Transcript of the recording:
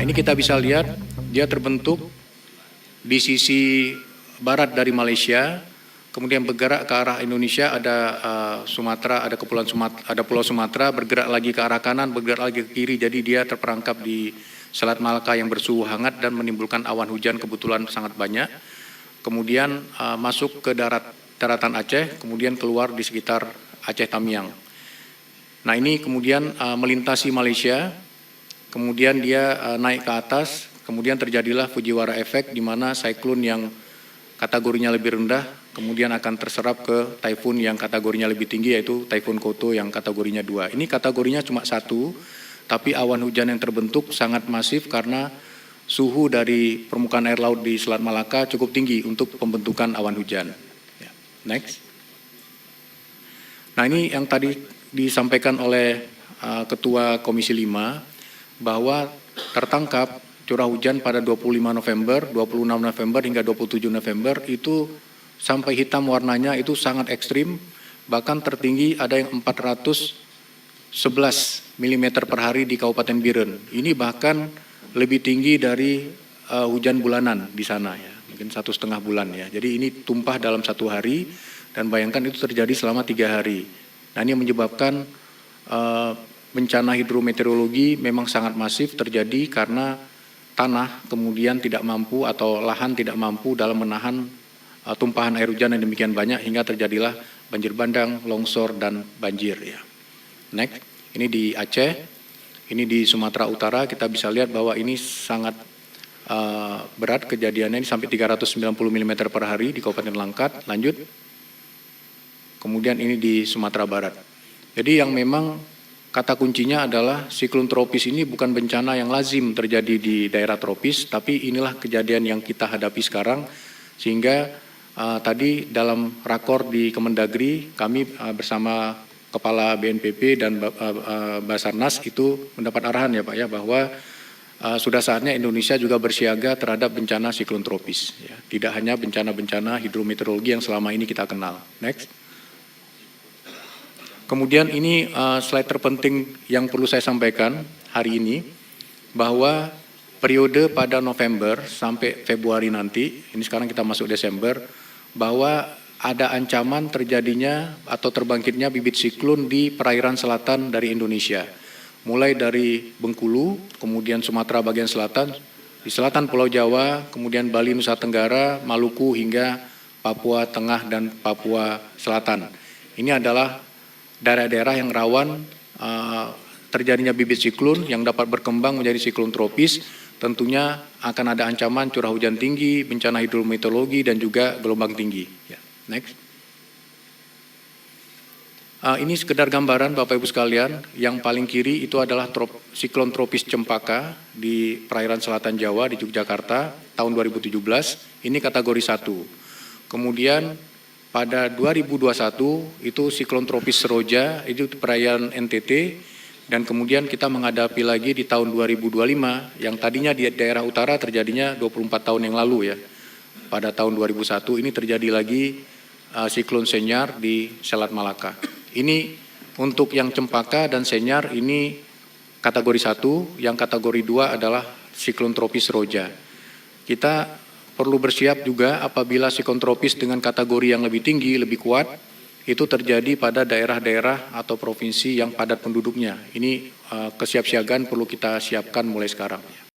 Nah, ini kita bisa lihat dia terbentuk di sisi barat dari Malaysia, kemudian bergerak ke arah Indonesia, ada Sumatera, ada kepulauan Sumatera, ada Pulau Sumatera, bergerak lagi ke arah kanan, bergerak lagi ke kiri, jadi dia terperangkap di Selat Malaka yang bersuhu hangat dan menimbulkan awan hujan kebetulan sangat banyak. Kemudian masuk ke daratan Aceh, kemudian keluar di sekitar Aceh Tamiang. Nah, ini kemudian melintasi Malaysia, kemudian dia naik ke atas, kemudian terjadilah Fujiwara Effect di mana siklon yang kategorinya lebih rendah kemudian akan terserap ke taifun yang kategorinya lebih tinggi, yaitu Taifun Koto yang kategorinya 2. Ini kategorinya cuma 1, tapi awan hujan yang terbentuk sangat masif karena suhu dari permukaan air laut di Selat Malaka cukup tinggi untuk pembentukan awan hujan. Next. Nah, ini yang tadi disampaikan oleh Ketua Komisi 5 bahwa tertangkap curah hujan pada 25 November, 26 November hingga 27 November itu sampai hitam warnanya itu sangat ekstrim, bahkan tertinggi ada yang 411 mm per hari di Kabupaten Biren. Ini bahkan lebih tinggi dari hujan bulanan di sana ya, mungkin 1,5 bulan ya. Jadi ini tumpah dalam 1 hari dan bayangkan itu terjadi selama 3 hari. Nah, ini menyebabkan bencana hidrometeorologi memang sangat masif terjadi karena tanah kemudian tidak mampu atau lahan tidak mampu dalam menahan tumpahan air hujan yang demikian banyak hingga terjadilah banjir bandang, longsor, dan banjir ya. Next, ini di Aceh, ini di Sumatera Utara, kita bisa lihat bahwa ini sangat berat kejadiannya, ini sampai 390 mm per hari di Kabupaten Langkat. Lanjut. Kemudian ini di Sumatera Barat. Jadi yang memang kata kuncinya adalah siklon tropis ini bukan bencana yang lazim terjadi di daerah tropis, tapi inilah kejadian yang kita hadapi sekarang. Sehingga tadi dalam rakor di Kemendagri, kami bersama Kepala BNPB dan Basarnas itu mendapat arahan ya Pak ya, bahwa sudah saatnya Indonesia juga bersiaga terhadap bencana siklon tropis. Ya. Tidak hanya bencana-bencana hidrometeorologi yang selama ini kita kenal. Next. Kemudian ini slide terpenting yang perlu saya sampaikan hari ini, bahwa periode pada November sampai Februari nanti, ini sekarang kita masuk Desember, bahwa ada ancaman terjadinya atau terbangkitnya bibit siklon di perairan selatan dari Indonesia. Mulai dari Bengkulu, kemudian Sumatera bagian selatan, di selatan Pulau Jawa, kemudian Bali, Nusa Tenggara, Maluku, hingga Papua Tengah dan Papua Selatan. Ini adalah daerah-daerah yang rawan terjadinya bibit siklon yang dapat berkembang menjadi siklon tropis. Tentunya akan ada ancaman curah hujan tinggi, bencana hidrometeorologi, dan juga gelombang tinggi. Ya. Next. Ini sekedar gambaran Bapak Ibu sekalian, yang paling kiri itu adalah siklon tropis Cempaka di perairan selatan Jawa di Yogyakarta tahun 2017, ini kategori 1. Kemudian pada 2021 itu siklon tropis Seroja, itu perairan NTT, dan kemudian kita menghadapi lagi di tahun 2025 yang tadinya di daerah utara terjadinya 24 tahun yang lalu ya. Pada tahun 2001 ini terjadi lagi siklon Senyar di Selat Malaka. Ini untuk yang Cempaka dan Senyar ini kategori 1, yang kategori 2 adalah siklon tropis Seroja. Kita perlu bersiap juga apabila siklon tropis dengan kategori yang lebih tinggi, lebih kuat, itu terjadi pada daerah-daerah atau provinsi yang padat penduduknya. Ini kesiapsiagaan perlu kita siapkan mulai sekarang.